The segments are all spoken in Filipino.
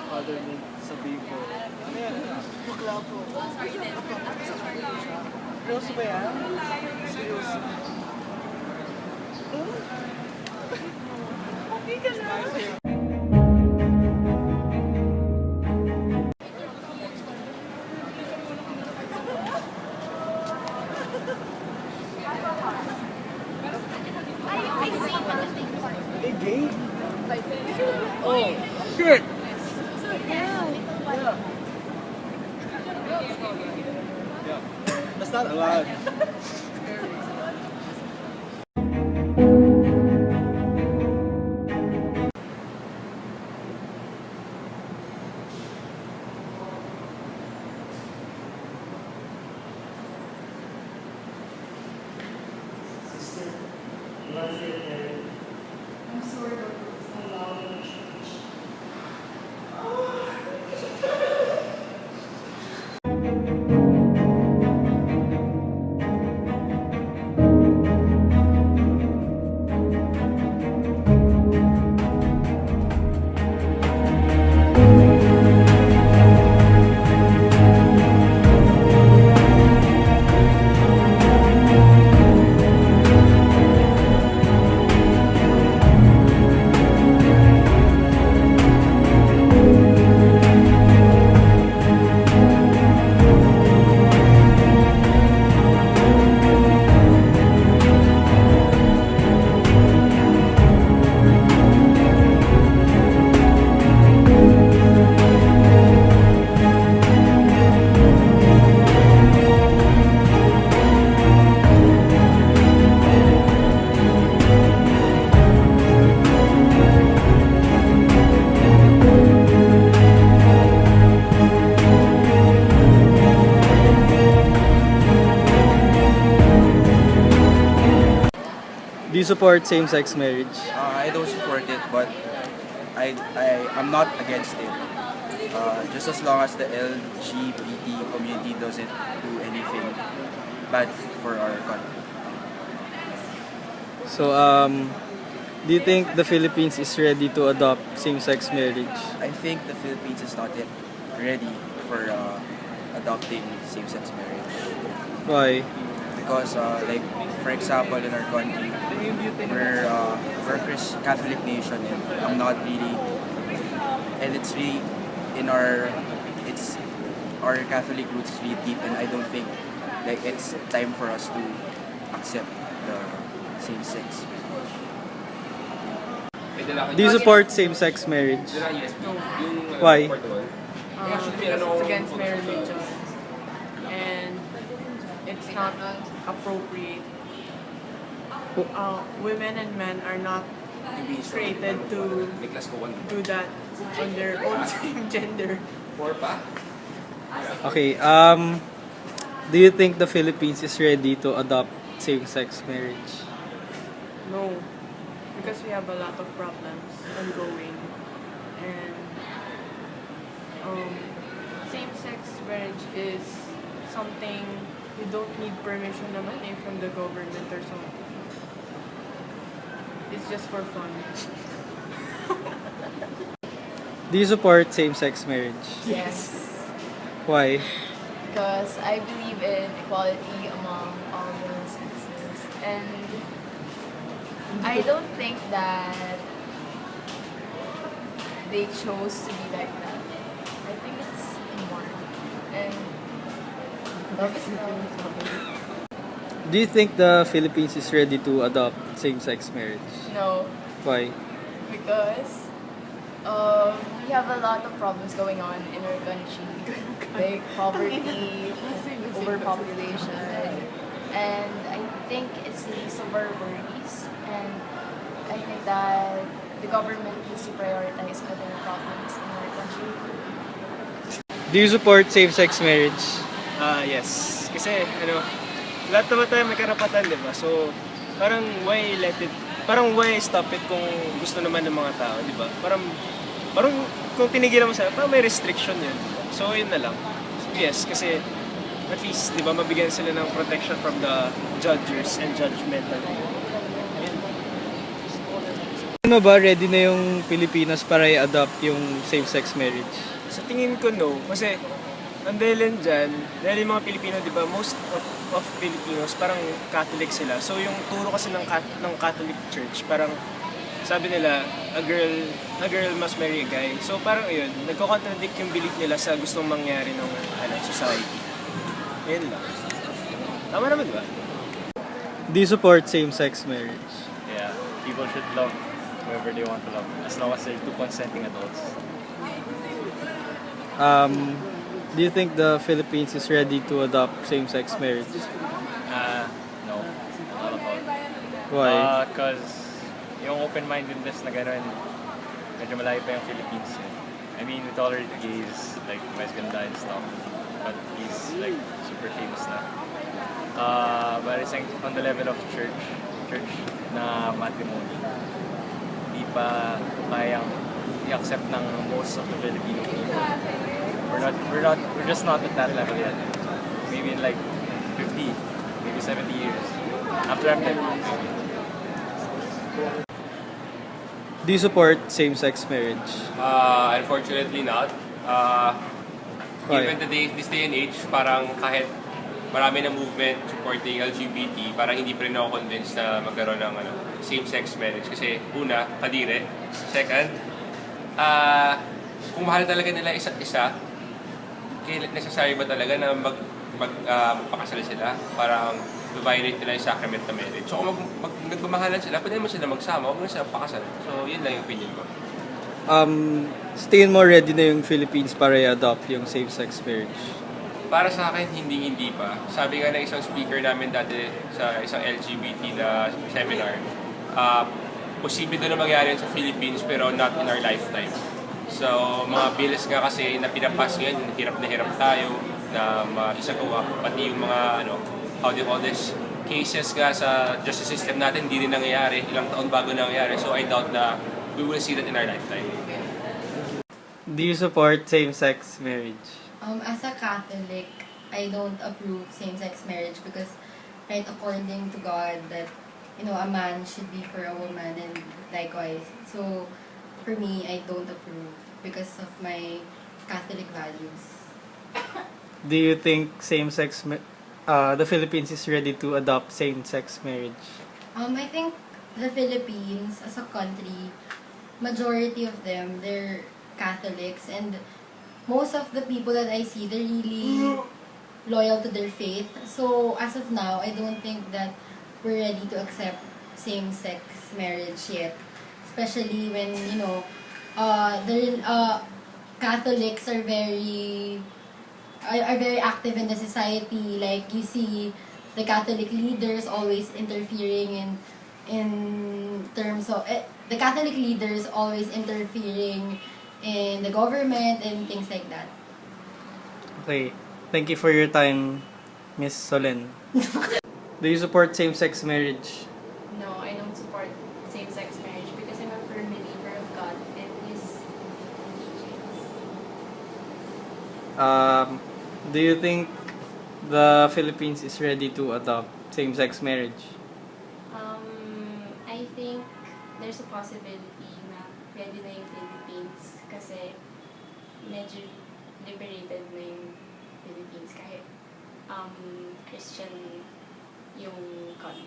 Father ni sabihin ko. Ano yan? Bakla po. Seryoso ba yan? Seryoso. Okay ka na. Hey, gay? Oh, shit! Yeah. That's not allowed. I'm sorry, but it's not allowed in the church. Do you support same-sex marriage? I don't support it, but I'm not against it. Just as long as the LGBT community doesn't do anything bad for our country. So, do you think the Philippines is ready to adopt same-sex marriage? I think the Philippines is not yet ready for adopting same-sex marriage. Why? Because, like, for example, in our country, we're a Catholic nation, and I'm not really, and it's really it's our Catholic roots is really deep, and I don't think like it's time for us to accept the same-sex marriage. Do you support same-sex marriage? Why? Because it's against my religion and it's not appropriate. Women and men are not created to do that on their own same gender. Okay, do you think the Philippines is ready to adopt same-sex marriage? No, because we have a lot of problems ongoing, and same-sex marriage is something you don't need permission naman from the government or something. It's just for fun. Do you support same-sex marriage? Yes, Why? because I believe in equality among all the sexes, and I don't think that they chose to be like that. I think it's born, and love is love. Do you think the Philippines is ready to adopt same-sex marriage? No, Why? because we have a lot of problems going on in our country, like poverty, overpopulation, and I think it's the least of our worries, and I think that the government needs to prioritize other problems in our country. Do you support same-sex marriage? Yes. Kasi, lahat naman tayo may karapatan, di ba? So, parang why stop it kung gusto naman ng mga tao, di ba? Parang kung tinigilan mo sila, parang may restriction yun. So, yun na lang. So, yes, kasi at least, di ba, mabigyan sila ng protection from the judges and judgmental. Ano ba, ready na yung Pilipinas para i-adopt yung same-sex marriage? Sa tingin ko, no. Kasi, ang dahilan dyan, dahil yung mga Pilipino, di ba, most of Filipinos, parang Catholic sila. So, yung turo kasi ng Catholic Church, parang, sabi nila, a girl must marry a guy. So, parang yun, nagko-contradict yung belief nila sa gustong mangyari ng society. Ayun lang. Tama naman, di ba? Do you support same-sex marriage? Yeah, people should love whoever they want to love, as long as they're two consenting adults. Do you think the Philippines is ready to adopt same-sex marriage? No, not at all. Why? Because yung open-mindedness na gano'n, medyo malayo pa yung Philippines. I mean, we tolerate gays, like Mas Ganda and stuff, but he's like super famous na. But I think on the level of church na matrimony, di pa kayang i-accept ng most of the Filipino people. We're just not at that level yet. Maybe in like 50, maybe 70 years. After I'm dead, maybe. Do you support same-sex marriage? Unfortunately not. Why? Given this day and age, parang kahit marami na movement supporting LGBT, parang hindi pa rin ako convinced na magkaroon ng same-sex marriage. Kasi una, kadire. Second, kung mahal talaga nila isa't isa, necessary ba talaga na magpakasal sila? Parang violate nila yung sacrament na marriage. So kung nagmamahalan sila, pwede naman sila magsama, huwag na sila pakasal. So yun lang yung opinion ko. Sa tingin mo ready na yung Philippines para i-adopt yung same-sex marriage? Para sa akin, hindi pa. Sabi nga ng isang speaker namin dati sa isang LGBT na seminar, posible doon na mangyari sa Philippines pero not in our lifetime. So, mga bills nga kasi na pinapas ngayon, hirap na hirap tayo na maisagawa. Pati yung mga, how do you call this, cases nga sa justice system natin, hindi rin nangyayari. Ilang taon bago nangyayari. So, I doubt na we will see that in our lifetime. Do you support same-sex marriage? As a Catholic, I don't approve same-sex marriage because, right, according to God, that, a man should be for a woman and likewise. So, for me, I don't approve because of my Catholic values. Do you think the Philippines is ready to adopt same-sex marriage? I think the Philippines, as a country, majority of them, they're Catholics, and most of the people that I see, they're really loyal to their faith. So, as of now, I don't think that we're ready to accept same-sex marriage yet. Especially when, Catholics are very active in the society. Like, you see the Catholic leaders always interfering in terms of... the Catholic leaders always interfering in the government and things like that. Okay. Thank you for your time, Miss Solen. Do you support same-sex marriage? No, I don't support same-sex marriage because I'm a firm believer of God and His teachings. Do you think the Philippines is ready to adopt same-sex marriage? I think there's a possibility na ready na yung Philippines kasi medyo liberated na yung Philippines kahit Christian yung country.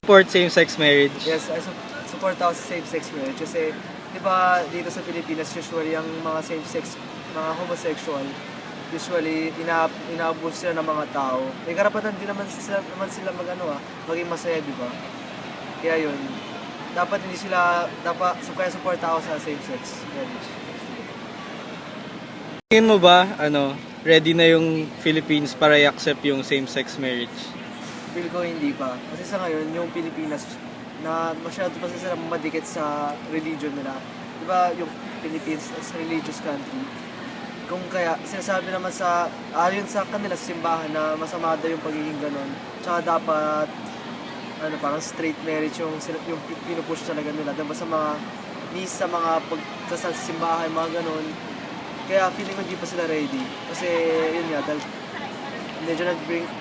Support same-sex marriage? Yes, I support ako sa same-sex marriage kasi di ba dito sa Pilipinas usually yung mga same-sex, mga homosexual, usually inaabos sila ng mga tao. May karapatan din naman sila maging masaya, di ba? Kaya yun, dapat kaya support ako sa same-sex marriage. Tingin mo ba, ready na yung Philippines para i-accept yung same-sex marriage? Feel ko hindi pa. Kasi sa ngayon, yung Pilipinas, na masyado pa sila madikit sa religion nila. Diba yung Philippines is a religious country. Kung kaya, sinasabi naman ayon sa kanila sa simbahan na masama daw yung pagiging ganon. Tsaka dapat, parang straight marriage yung pinupush talaga nila. Diba sa mga sa mga pagkasal sa simbahan, mga ganon. Kaya feeling ko hindi pa sila ready. Kasi yun nga, dahil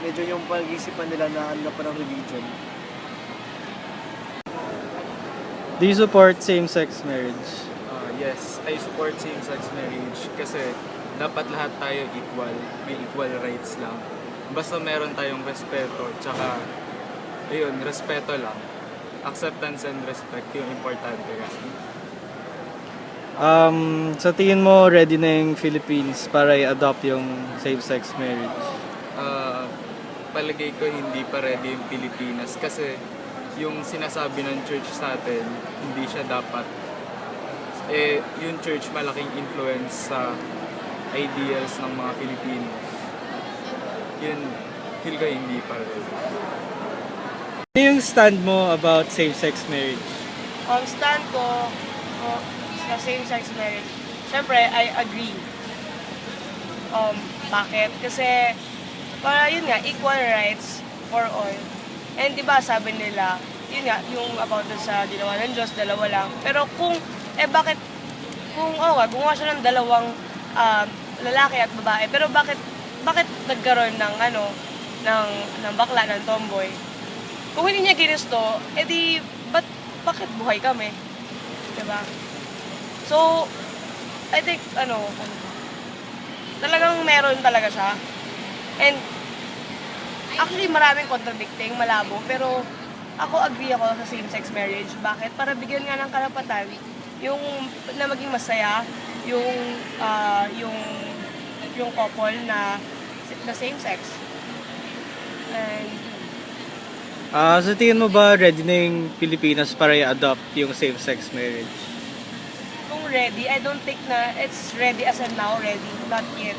medyo yung pag-isipan nila na pa ng religion. Do you support same-sex marriage? Yes, I support same-sex marriage kasi dapat lahat tayo equal, may equal rights lang. Basta meron tayong respeto, tsaka respeto lang. Acceptance and respect yung importante kasi. Sa tingin mo, ready na yung Philippines para i-adopt yung same-sex marriage? Palagay ko hindi pa ready yung Pilipinas kasi yung sinasabi ng church sa atin, hindi siya dapat. Yung church malaking influence sa ideals ng mga Filipinos. Yun, feel ko hindi pa ready. Ano yung stand mo about same-sex marriage? Stand ko sa same-sex marriage, syempre, I agree. Bakit? Kasi, yun nga, equal rights for all. And di ba sabi nila, yun nga, yung about sa ginawa ng Diyos, dalawa lang. Pero bakit, gumawa siya ng dalawang lalaki at babae, pero bakit nagkaroon ng bakla, ng tomboy? Kung hindi niya ginusto, bakit buhay kami? Diba? So, I think, talagang meron talaga siya. And, actually, maraming contradicting, malabo, pero agree ako sa same-sex marriage. Bakit? Para bigyan nga ng karapatan na maging masaya yung couple na same-sex. And, sa tingin mo ba ready na yung Pilipinas para i-adopt yung same-sex marriage? kung ready, I don't think na it's ready as in now, ready, not yet.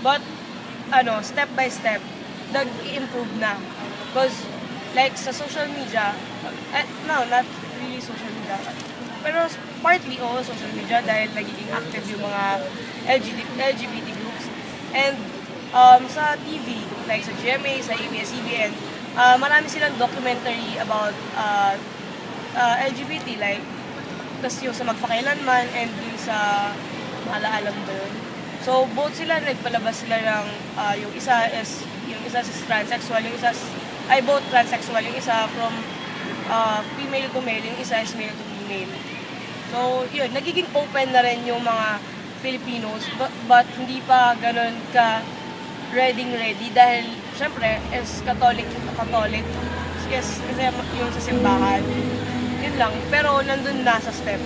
But, step by step, nag-improve na. Because, like, sa social media, no, not really social media, pero partly social media dahil nagiging active yung mga LGBT groups. And, sa TV, like sa GMA, sa ABS-CBN, marami silang documentary about LGBT, like, tas yung sa magpakailanman and yung sa malaalam doon. So, both sila, nagpalabas sila ng, yung isa is transsexual, yung isa both transsexual, yung isa from female to male, yung isa is male to female. So, yun, nagiging open na rin yung mga Filipinos, but hindi pa ganun ka ready dahil, syempre, as Catholic, yes, kasi yung sa simbahan, yun lang, pero nandun na sa step.